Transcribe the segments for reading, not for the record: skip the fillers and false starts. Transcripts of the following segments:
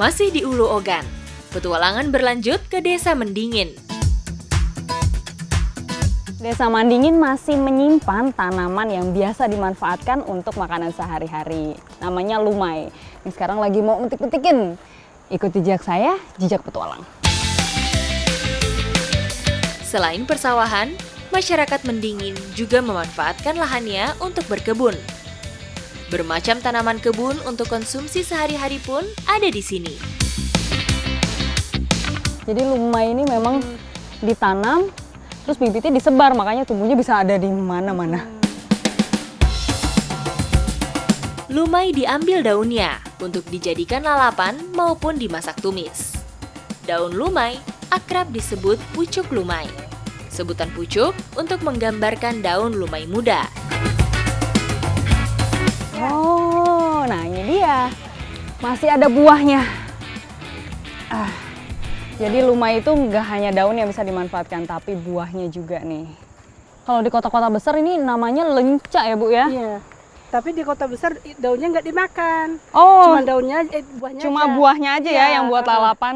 Masih di Ulu Ogan, petualangan berlanjut ke Desa Mendingin. Desa Mendingin masih menyimpan tanaman yang biasa dimanfaatkan untuk makanan sehari-hari. Namanya lumai. Ini sekarang lagi mau metik-metikin. Ikuti jejak saya, jejak petualang. Selain persawahan, masyarakat Mendingin juga memanfaatkan lahannya untuk berkebun. Bermacam tanaman kebun untuk konsumsi sehari-hari pun ada di sini. Jadi lumai ini memang ditanam, terus bibitnya disebar, makanya tumbuhnya bisa ada di mana-mana. Lumai diambil daunnya untuk dijadikan lalapan maupun dimasak tumis. Daun lumai akrab disebut pucuk lumai. Sebutan pucuk untuk menggambarkan daun lumai muda. Oh, nah ini dia. Masih ada buahnya. Jadi lumai itu nggak hanya daun yang bisa dimanfaatkan, tapi buahnya juga nih. Kalau di kota-kota besar ini namanya lenca ya Bu ya? Iya. Tapi di kota besar daunnya nggak dimakan. Oh, Cuma daunnya, buahnya cuma aja. buahnya aja ya yang buat heeh. lalapan.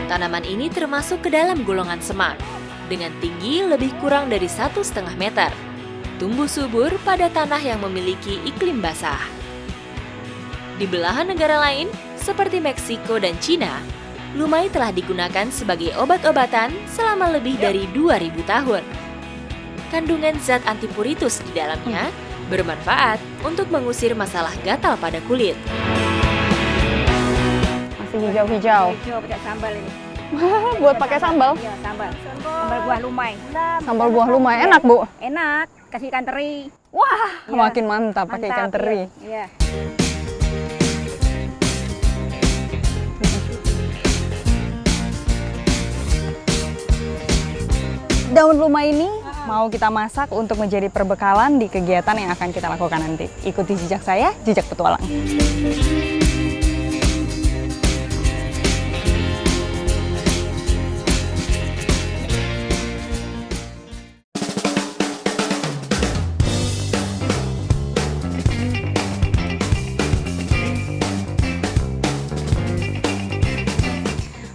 Tanaman ini termasuk ke dalam golongan semak, dengan tinggi lebih kurang dari 1,5 meter. Tumbuh subur pada tanah yang memiliki iklim basah. Di belahan negara lain, seperti Meksiko dan Cina, lumai telah digunakan sebagai obat-obatan selama lebih dari 2000 tahun. Kandungan zat antipuritus di dalamnya bermanfaat untuk mengusir masalah gatal pada kulit. Masih hijau-hijau. Hijau pakai sambal ini. Buat pakai sambal. Iya, sambal. Sambal buah lumai. Sambal buah lumai enak Bu. Enak, kasih ikan teri. Wah, Iya. makin mantap pakai ikan Mantap, teri. Iya. Daun lumai ini mau kita masak untuk menjadi perbekalan di kegiatan yang akan kita lakukan nanti. Ikuti jejak saya, jejak petualang.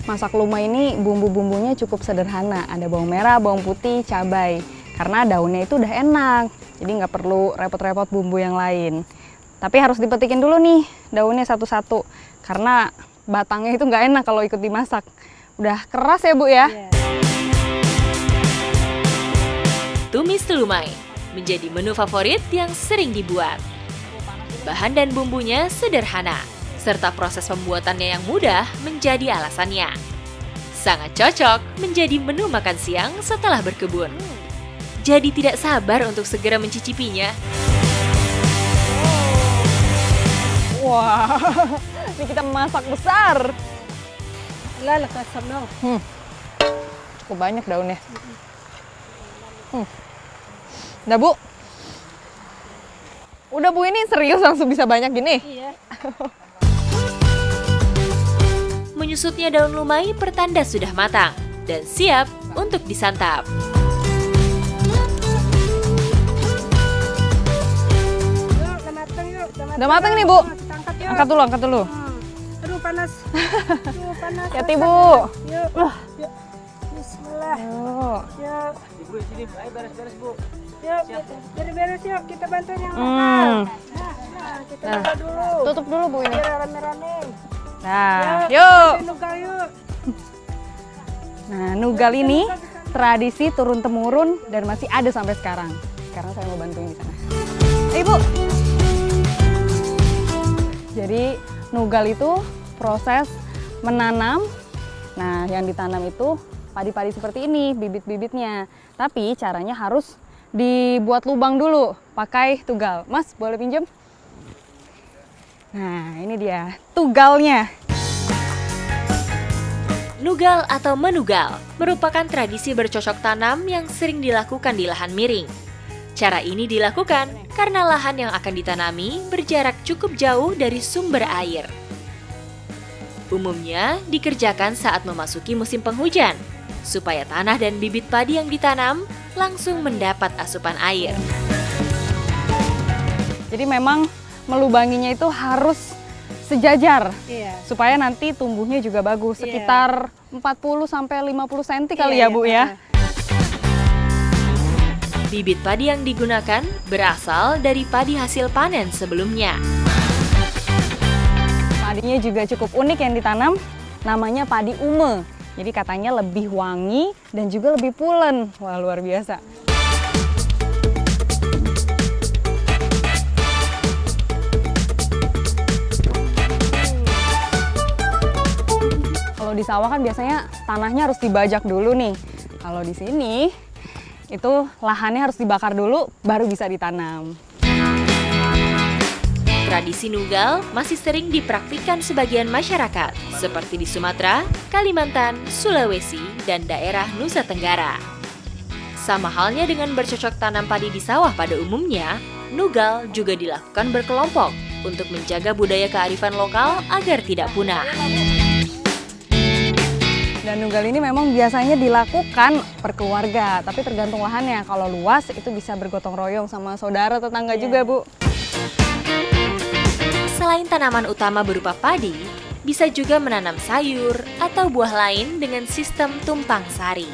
Masak lumai ini bumbu-bumbunya cukup sederhana. Ada bawang merah, bawang putih, cabai. Karena daunnya itu udah enak, jadi nggak perlu repot-repot bumbu yang lain. Tapi harus dipetikin dulu nih daunnya satu-satu, karena batangnya itu nggak enak kalau ikut dimasak. Udah keras ya Bu ya? Iya. Tumis lumai menjadi menu favorit yang sering dibuat. Bahan dan bumbunya sederhana, serta proses pembuatannya yang mudah menjadi alasannya. Sangat cocok menjadi menu makan siang setelah berkebun. Jadi tidak sabar untuk segera mencicipinya. Wah, ini kita masak besar. Lah, kasam dong. Cukup banyak daunnya. Udah Bu? Udah Bu, ini serius langsung bisa banyak gini? Iya. Menyusutnya daun lumai pertanda sudah matang dan siap untuk disantap. Yuk, udah matang yuk. Udah matang nih Bu? Kita angkat yuk. Angkat dulu, angkat dulu. Aduh, panas. Aduh, panas. Hati Bu. Yuk. Yuk. Bismillah. Yuk. Yuk. Ibu sini, ayo beres-beres Bu. Yuk, beres-beres yuk. Kita bantuin yang makan. Hmm. Nah, kita Nah. buka dulu. Tutup dulu Bu ini. Biar rame-rame. Nah, yuk. Nugal yuk. Nah, nugal ini tradisi turun-temurun dan masih ada sampai sekarang. Sekarang saya mau bantuin di sana. Ayo Bu. Jadi nugal itu proses menanam. Nah, yang ditanam itu padi-padi seperti ini, bibit-bibitnya. Tapi caranya harus dibuat lubang dulu pakai tugal. Mas, boleh pinjam? Nah, ini dia tugalnya. Nugal atau menugal merupakan tradisi bercocok tanam yang sering dilakukan di lahan miring. Cara ini dilakukan karena lahan yang akan ditanami berjarak cukup jauh dari sumber air. Umumnya dikerjakan saat memasuki musim penghujan, supaya tanah dan bibit padi yang ditanam langsung mendapat asupan air. Jadi memang melubanginya itu harus sejajar Iya. supaya nanti tumbuhnya juga bagus, Iya. sekitar 40 sampai 50 cm kali Iya, ya Bu iya. ya. Bibit padi yang digunakan berasal dari padi hasil panen sebelumnya. Padinya juga cukup unik yang ditanam, namanya padi ume. Jadi katanya lebih wangi dan juga lebih pulen. Wah, luar biasa. Kalau di sawah kan biasanya tanahnya harus dibajak dulu nih. Kalau di sini itu lahannya harus dibakar dulu baru bisa ditanam. Tradisi nugal masih sering dipraktikkan sebagian masyarakat, seperti di Sumatera, Kalimantan, Sulawesi, dan daerah Nusa Tenggara. Sama halnya dengan bercocok tanam padi di sawah pada umumnya, nugal juga dilakukan berkelompok untuk menjaga budaya kearifan lokal agar tidak punah. Dan nugal ini memang biasanya dilakukan per keluarga, tapi tergantung lahannya. Kalau luas itu bisa bergotong royong sama saudara tetangga juga, Bu. Selain tanaman utama berupa padi, bisa juga menanam sayur atau buah lain dengan sistem tumpang sari.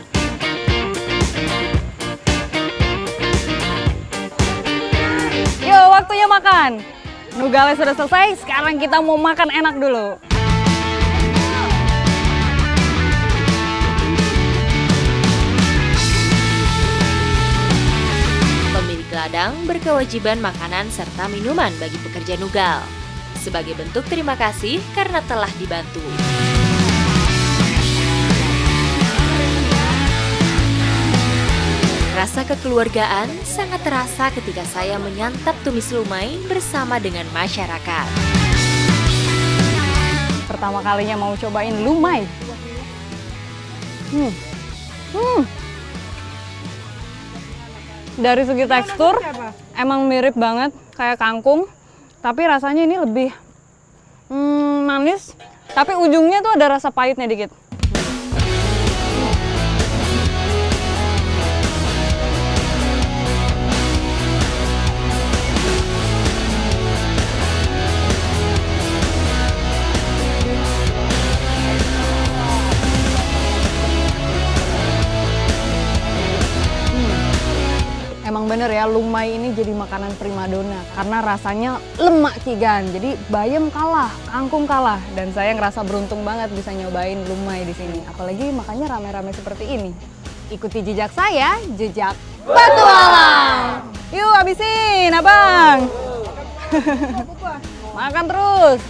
Yo, waktunya makan. Nugalnya sudah selesai, sekarang kita mau makan enak dulu. Pemilik ladang berkewajiban makanan serta minuman bagi pekerja nugal, sebagai bentuk terima kasih karena telah dibantu. Rasa kekeluargaan sangat terasa ketika saya menyantap tumis lumai bersama dengan masyarakat. Pertama kalinya mau cobain lumai. Dari segi tekstur emang mirip banget kayak kangkung, tapi rasanya ini lebih manis, tapi ujungnya tuh ada rasa pahitnya dikit. Emang bener ya, lumai ini jadi makanan primadona karena rasanya lemak Kigan. Jadi bayam kalah, kangkung kalah, dan saya ngerasa beruntung banget bisa nyobain lumai di sini. Apalagi makannya rame-rame seperti ini. Ikuti jejak saya, jejak petualang. Yuk habisin, Abang. Makan terus.